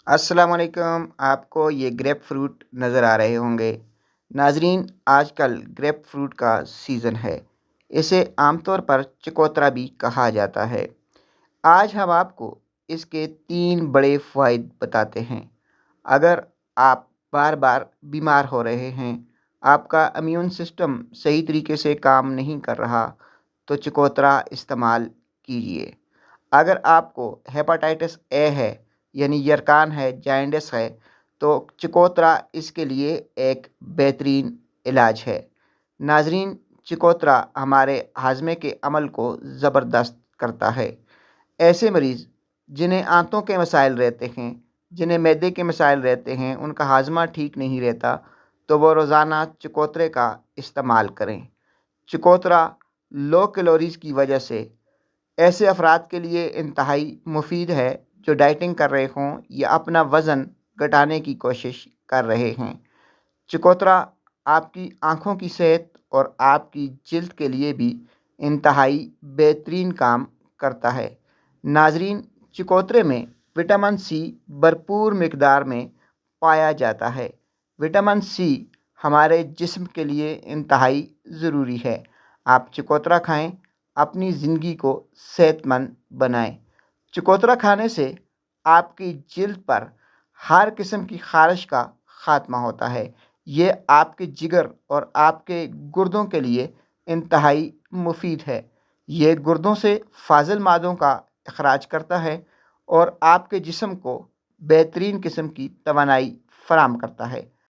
अस्सलाम वालेकुम। आपको ये ग्रेप फ्रूट नज़र आ रहे होंगे। नाजरीन, आजकल ग्रेप फ्रूट का सीज़न है। इसे आमतौर पर चकोतरा भी कहा जाता है। आज हम आपको इसके 3 बड़े फ़वाइद बताते हैं। अगर आप बार बार बीमार हो रहे हैं, आपका इम्यून सिस्टम सही तरीके से काम नहीं कर रहा, तो चकोतरा इस्तेमाल कीजिए। अगर आपको हेपाटाइटिस ए है, यानी यरकान है, जाइंडिस है, तो चकोतरा इसके लिए एक बेहतरीन इलाज है। नाजरीन, चकोतरा हमारे हाजमे के अमल को ज़बरदस्त करता है। ऐसे मरीज़ जिन्हें आंतों के मसाइल रहते हैं, जिन्हें मैदे के मसाइल रहते हैं, उनका हाजमा ठीक नहीं रहता, तो वो रोज़ाना चकोतरे का इस्तेमाल करें। चकोतरा लो कैलोरीज़ की वजह से ऐसे अफराद के लिए इंतहाई मुफीद है जो डाइटिंग कर रहे हों या अपना वज़न घटाने की कोशिश कर रहे हैं। चकोतरा आपकी आँखों की सेहत और आपकी जिल्द के लिए भी इंतहाई बेहतरीन काम करता है। नाजरीन, चकोतरे में विटामिन सी भरपूर मिकदार में पाया जाता है। विटामिन सी हमारे जिस्म के लिए इंतहाई ज़रूरी है। आप चकोतरा खाएं, अपनी ज़िंदगी को सेहतमंद बनाएं। चकोतरा खाने से आपकी जिल्द पर हर किस्म की खारिश का ख़ात्मा होता है। ये आपके जिगर और आपके गुर्दों के लिए इंतहाई मुफीद है। ये गुर्दों से फाजिल मादों का अखराज करता है और आपके जिस्म को बेहतरीन किस्म की तवानाई फराम करता है।